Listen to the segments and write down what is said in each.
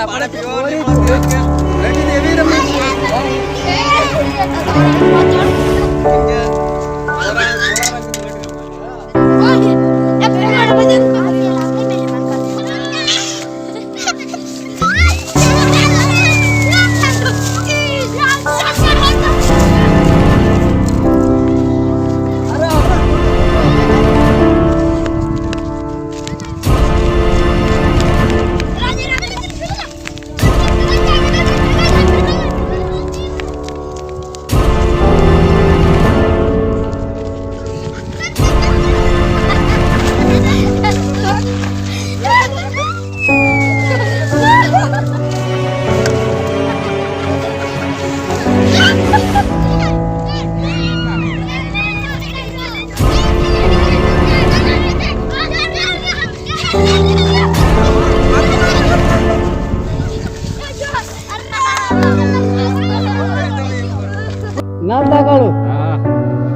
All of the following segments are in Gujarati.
આપણે ધૂળેટી દેવી રમી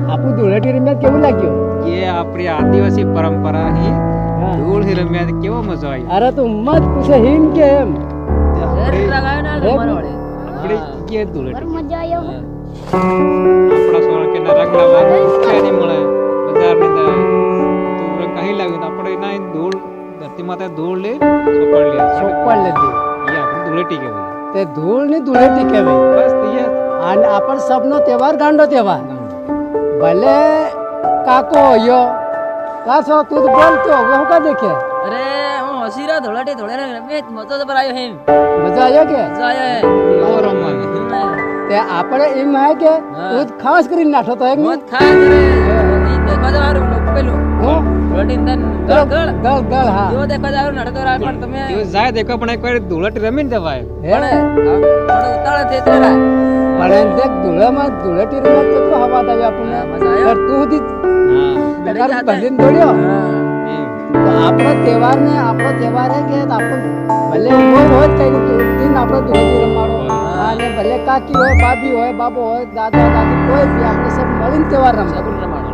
आपू धूळेटी रम्या केवं लाग्यो ये आपली आदिवासी परंपरा ही धूळ ही रम्या केवं मजा आई अरे तू मत पूछे हिन के एम આપણે કે ધૂળેટી મજા આવ્યો આપણા સોળ કે ના રંગ લાવવા કે નહીં મળે બજારની અંદર તો રંગ કહી લાવ્યું આપણે ના ધૂળ ધરતી માતા ધૂળ લે સોપડ લે दी ये આપણે ધૂળેટી કહેવાય ते धूळ ની ધૂળેટી કહેવાય બસ ये અને આપણ સબનો તહેવાર ગાંડો તહેવાર ભલે કાકો યો કાસો તું તો બોલતો હું કા દેખે अरे હું હસીરા ધોળાટી ધોળાને રમે મતો તો પર આવ્યો હે મજા આવ્યો કે મજા આવ્યો બહુ રમવાનું તે આપણે એમ હે કે તું ખાસ કરીને નાઠો તો એક મત ખા કરે ઈ દેખવા જાવ લોક પેલું હું ધોળાટી દન ગળ ગળ ગળ હા જો દેખવા જાવ નડતો રાય પણ તમે એ જાય દેખો પણ એકવાર ધૂળેટી રમીને જવાય પડે થોડો ઉતાળો થઈ તેરા પણ દેખ ધૂળામાં ધૂળેટી રમત કેટલો હવા આવે આપણને મજા આવ્યો. પણ તું દી હા તાર ભજન દોડ્યો એમ તો આપણો તહેવાર હે કે આપણ ભલે હોય કઈ દિન આપણો ધૂળેટી રમાડો અને ભલે કાકી હોય ભાભી હોય બાબો હોય દાદા દાદી કોઈ બી આપણે સબ મળીને તહેવાર રમતા સબુલ રમાડો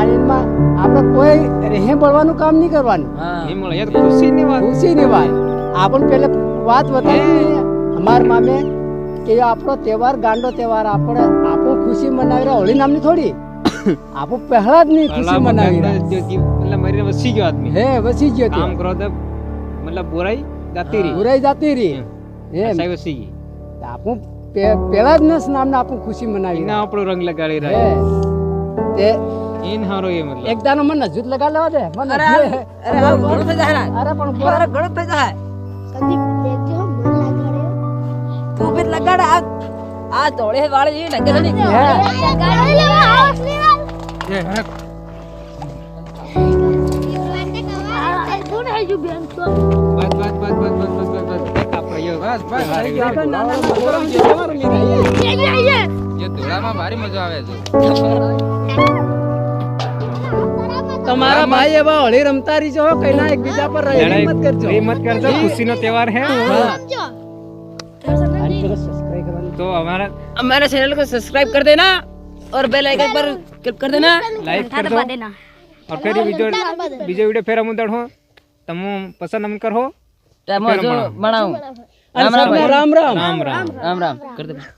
અને એમાં આપણે કોઈ રેહે પડવાનું કામ નહીં કરવાનું હા એ મળે એ તો ખુશીની વાત ખુશીની વાત આપણ પેલે વાત બતાવી અમાર મામે કે આપણો તહેવાર ગાંડો તહેવાર આપણે ખુશી મનાવી રહ્યા હોળી નામની થોડી આપણું પહેલા જ ની ખુશી મનાવી રહ્યા मतलब मरी वसी गयो आदमी હે વસી ગયો काम करो तो मतलब बुराई जाती रही બુરાઈ જાતી રહી એમ ऐसा वसी गई આપણું પહેલા જ ને નામને આપણું ખુશી મનાવી इना આપણો રંગ લગાડી હે રહ્યા તે इन हारो ये मतलब એક દાનો મને નજુત લગા લેવા દે મને અરે અરે આ ઘણું થઈ જાય ને અરે પણ અરે ઘણું થઈ જાય સંદીપ દેખજો મન લગાડ્યો તું બી લગાડ આ ધોળે વાળી જે નગે નહીં હે લગાડો લેવા હાઉસલી વાળ ये યુવાને કવા ધૂળ હે જો બેન તો बस बस बस बस बस बस बस बस આપણે યો બસ બસ ये ये ધોળામાં ભારી મજા આવે છે તમારા ભાઈ એવા હોળી રમતા રહી છો કઈ ના એકબીજા પર રહી મત કરજો ये मत करजो खुशी नो त्योहार है જો सब्सक्राइब करवानी तो हमारा हमारे चैनल को सब्सक्राइब कर देना और बेल आइकन पर क्लिक कर देना लाइक कर दो और फिर बीजो वीडियो फिर हम उधर हो तम पसंद हम कर हो टाइम जो बनाऊं राम राम राम राम राम राम कर दे